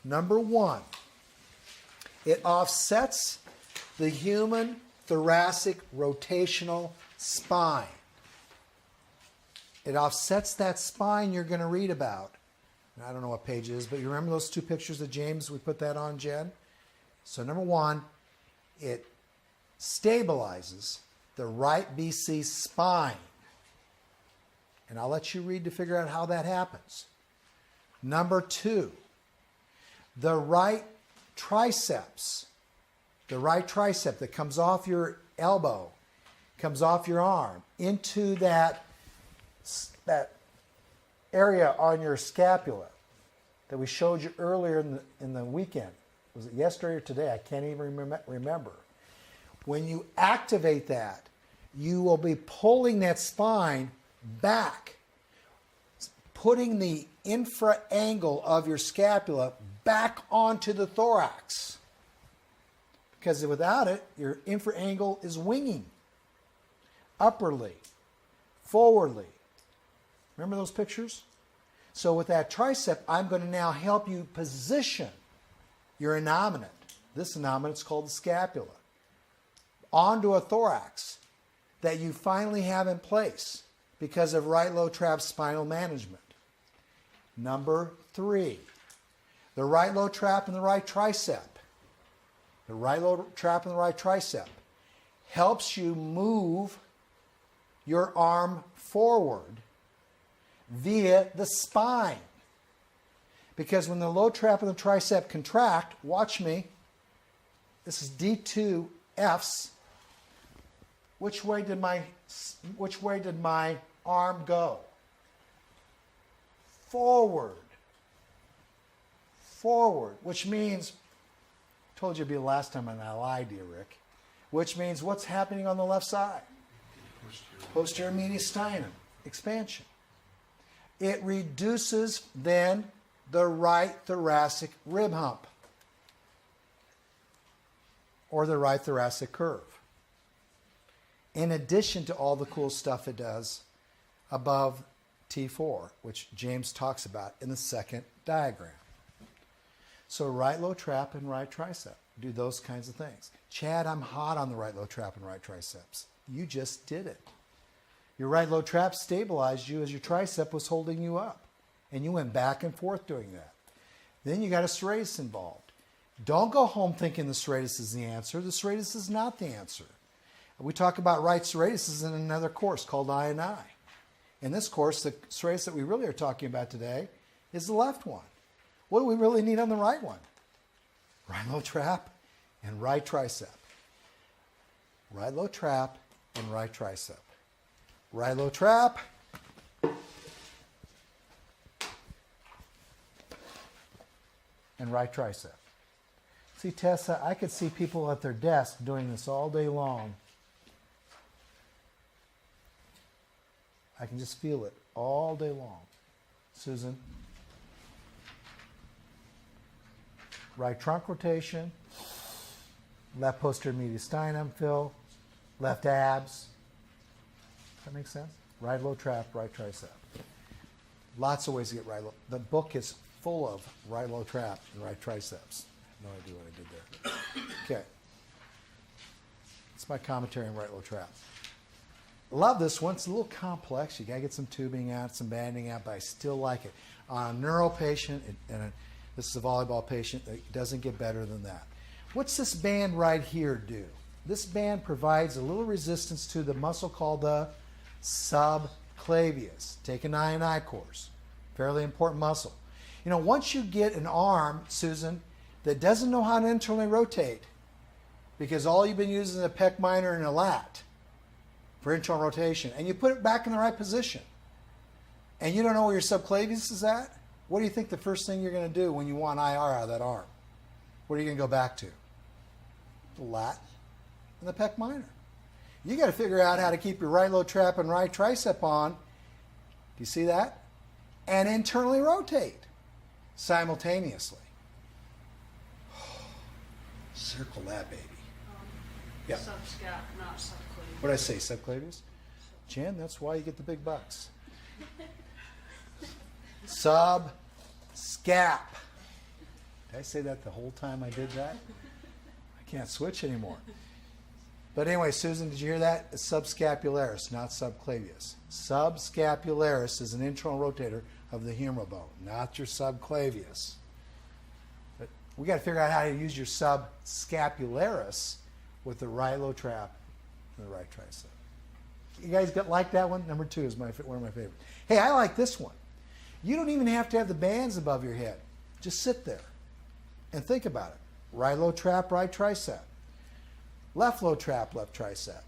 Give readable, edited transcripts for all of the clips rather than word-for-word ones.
Number one, it offsets the human thoracic rotational spine. It offsets that spine you're going to read about. I don't know what page it is, but you remember those two pictures of James? We put that on, Jen? So number one, it stabilizes the right BC spine. And I'll let you read to figure out how that happens. Number two, the right triceps that comes off your elbow, comes off your arm, into that area on your scapula that we showed you earlier in the weekend. Was it yesterday or today? I can't even remember. When you activate that, you will be pulling that spine back, putting the infra-angle of your scapula back onto the thorax. Because without it, your infra-angle is winging upwardly, forwardly. Remember those pictures? So with that tricep, I'm going to now help you position your innominate. This innominate is called the scapula, onto a thorax that you finally have in place because of right low trap spinal management. Number three, the right low trap and the right tricep. The right low trap and the right tricep helps you move your arm forward via the spine. Because when the low trap and the tricep contract, watch me, this is D2Fs. Which way did my arm go? Forward. Forward, which means, I told you it'd be the last time and I lied to you, Rick, which means what's happening on the left side? Posterior mediastinum expansion. It reduces then the right thoracic rib hump or the right thoracic curve. In addition to all the cool stuff it does above T4, which James talks about in the second diagram. So right low trap and right tricep do those kinds of things. Chad, I'm hot on the right low trap and right triceps. You just did it. Your right low trap stabilized you as your tricep was holding you up. And you went back and forth doing that. Then you got a serratus involved. Don't go home thinking the serratus is the answer. The serratus is not the answer. We talk about right serratuses in another course called I&I. In this course, the serratus that we really are talking about today is the left one. What do we really need on the right one? Right low trap and right tricep. Right low trap and right tricep. Right low trap. And right tricep. See, Tessa, I could see people at their desk doing this all day long. I can just feel it all day long. Susan. Right trunk rotation. Left posterior mediastinum, Phil. Left abs. Does that make sense? Right low trap, right tricep. Lots of ways to get right low. The book is full of right low trap and right triceps. I have no idea what I did there. Okay. It's my commentary on right low trap. Love this one. It's a little complex. You got to get some tubing out, some banding out, but I still like it. On a neuro patient, this is a volleyball patient, it doesn't get better than that. What's this band right here do? This band provides a little resistance to the muscle called the subclavius. Take an I&I course. Fairly important muscle. You know, once you get an arm, Susan, that doesn't know how to internally rotate, because all you've been using is a pec minor and a lat for internal rotation, and you put it back in the right position, and you don't know where your subclavius is at, what do you think the first thing you're going to do when you want IR out of that arm? What are you going to go back to? The lat and the pec minor. You got to figure out how to keep your right low trap and right tricep on. Do you see that? And internally rotate simultaneously. Circle that baby. Yeah. Subscap, not subclavius. What did I say, subclavius? Jen, that's why you get the big bucks. Subscap. Did I say that the whole time I did that? I can't switch anymore. But anyway, Susan, did you hear that? It's subscapularis, not subclavius. Subscapularis is an internal rotator of the humeral bone, not your subclavius. But we got to figure out how to use your subscapularis with the right low trap and the right tricep. You guys like that one? Number 2 is one of my favorites. Hey, I like this one. You don't even have to have the bands above your head. Just sit there and think about it. Right low trap, right tricep. Left low trap, left tricep.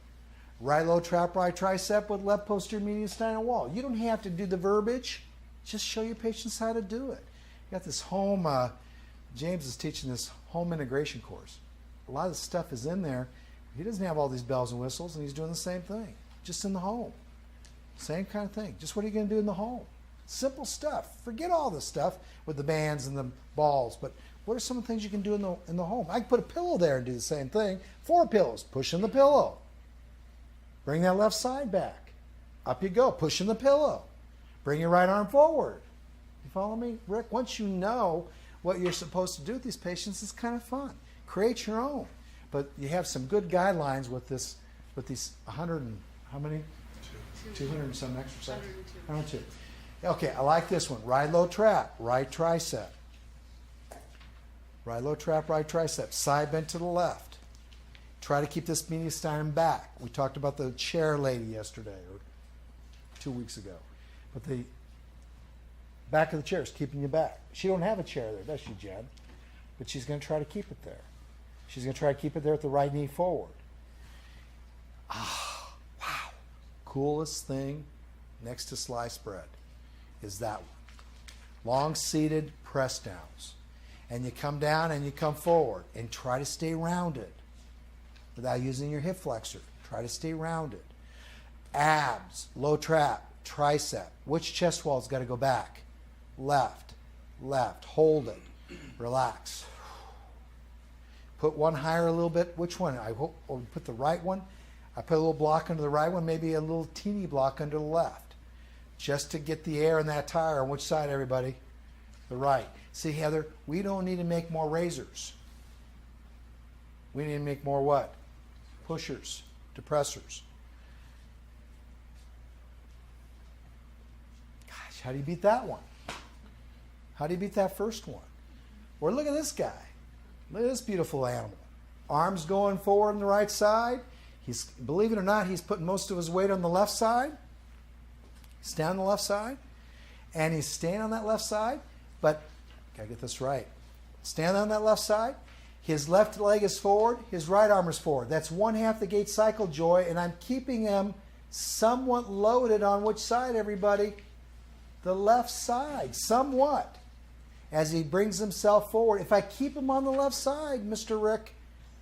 Right low trap, right tricep with left posterior mediastinal wall. You don't have to do the verbiage. Just show your patients how to do it. You got this home, James is teaching this home integration course. A lot of the stuff is in there. He doesn't have all these bells and whistles, and he's doing the same thing, just in the home. Same kind of thing. Just what are you going to do in the home? Simple stuff. Forget all the stuff with the bands and the balls, but what are some of the things you can do in the home? I can put a pillow there and do the same thing. 4 pillows. Pushing the pillow. Bring that left side back. Up you go. Pushing the pillow. Bring your right arm forward. You follow me, Rick? Once you know what you're supposed to do with these patients, it's kind of fun. Create your own. But you have some good guidelines with these 100 and how many? 200 and some exercises. 102. Okay, I like this one. Right low trap, right tricep. Right low trap, right tricep. Side bend to the left. Try to keep this mediastinum back. We talked about the chair lady yesterday or 2 weeks ago. But the back of the chair is keeping you back. She don't have a chair there, does she, Jen? But she's going to try to keep it there. She's going to try to keep it there with the right knee forward. Ah, wow. Coolest thing next to sliced bread is that one. Long seated press downs. And you come down and you come forward and try to stay rounded without using your hip flexor. Try to stay rounded. Abs, low trap, tricep. Which chest wall's got to go back? Left, left. Hold it. Relax. Put one higher a little bit. Which one? I hope, or put the right one. I put a little block under the right one, maybe a little teeny block under the left. Just to get the air in that tire. On which side, everybody? The right. See, Heather, we don't need to make more razors. We need to make more what? Pushers, depressors. Gosh, how do you beat that one? How do you beat that first one? Or look at this guy. Look at this beautiful animal. Arms going forward on the right side. He's, believe it or not, he's putting most of his weight on the left side. He's down on the left side. And he's staying on that left side. But, gotta get this right. Stand on that left side. His left leg is forward. His right arm is forward. That's 1/2 the gait cycle, Joy. And I'm keeping him somewhat loaded on which side, everybody? The left side. Somewhat. As he brings himself forward. If I keep him on the left side, Mr. Rick,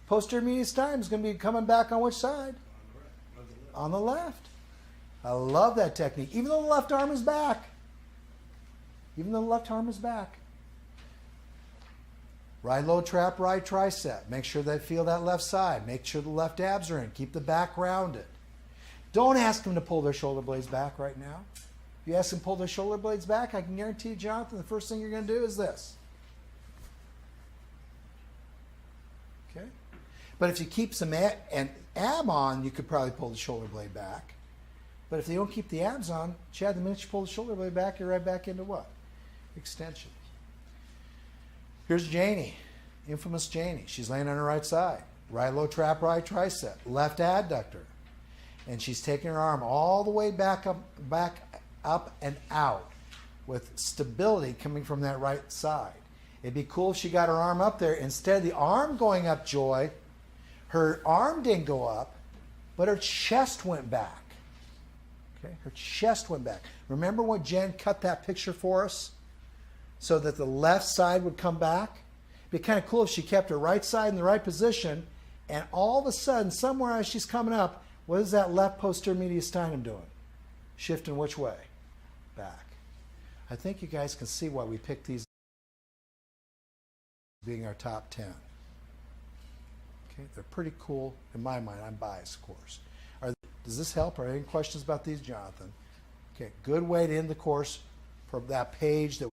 posterior mediastinum is going to be coming back on which side? On the left. I love that technique. Even though the left arm is back. Even though the left arm is back. Right low trap, right tricep. Make sure they feel that left side. Make sure the left abs are in. Keep the back rounded. Don't ask them to pull their shoulder blades back right now. If you ask them to pull their shoulder blades back, I can guarantee you, Jonathan, the first thing you're going to do is this. Okay? But if you keep some an ab on, you could probably pull the shoulder blade back. But if you don't keep the abs on, Chad, the minute you pull the shoulder blade back, you're right back into what? Extension. Here's Janie, infamous Janie. She's laying on her right side. Right low trap, right tricep. Left adductor. And she's taking her arm all the way back up and out with stability coming from that right side. It'd be cool if she got her arm up there. Instead of the arm going up, Joy, her arm didn't go up, but her chest went back. Okay, her chest went back. Remember when Jen cut that picture for us? So that the left side would come back? It'd be kind of cool if she kept her right side in the right position, and all of a sudden, somewhere as she's coming up, what is that left posterior mediastinum doing? Shifting which way? Back. I think you guys can see why we picked these being our top 10. Okay, they're pretty cool in my mind. I'm biased, of course. Does this help? Are there any questions about these, Jonathan? Okay, good way to end the course from that page that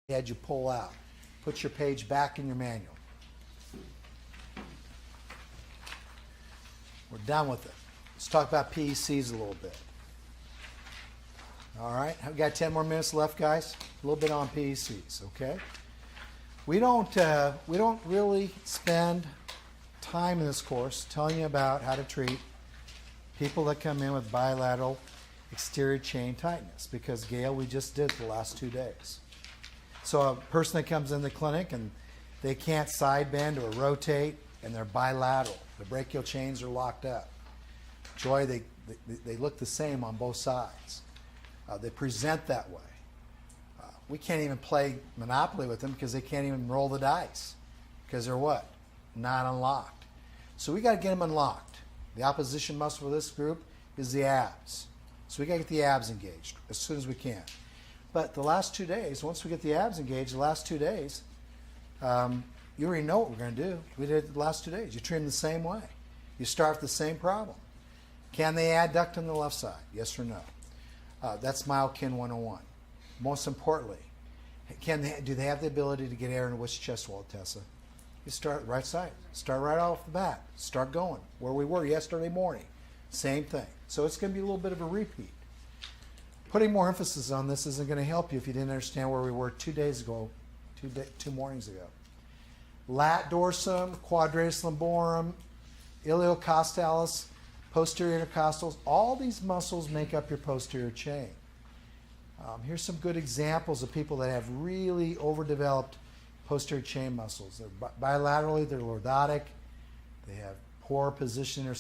we had you pull out. put your page back in your manual. We're done with it. Let's talk about PECs a little bit. All right, I've got 10 more minutes left, guys. A little bit on PECs, okay? We don't really spend time in this course telling you about how to treat people that come in with bilateral exterior chain tightness, because Gail, we just did it the last 2 days. So a person that comes in the clinic and they can't side bend or rotate and they're bilateral. The brachial chains are locked up. Joy, they look the same on both sides. They present that way. We can't even play Monopoly with them because they can't even roll the dice because they're what? Not unlocked. So we got to get them unlocked. The opposition muscle for this group is the abs. So we got to get the abs engaged as soon as we can. But the last 2 days, once we get the abs engaged, the last 2 days, you already know what we're going to do. We did it the last 2 days. You treat them the same way. You start with the same problem. Can they adduct on the left side? Yes or no? That's Myokin 101. Most importantly, do they have the ability to get air into which chest wall, Tessa? You start right side. Start right off the bat. Start going where we were yesterday morning. Same thing. So it's going to be a little bit of a repeat. Putting more emphasis on this isn't going to help you if you didn't understand where we were 2 days ago, two mornings ago. Lat dorsum, quadratus lumborum, iliocostalis, posterior intercostals, all these muscles make up your posterior chain. Here's some good examples of people that have really overdeveloped posterior chain muscles. They're bilaterally, they're lordotic, they have poor position in their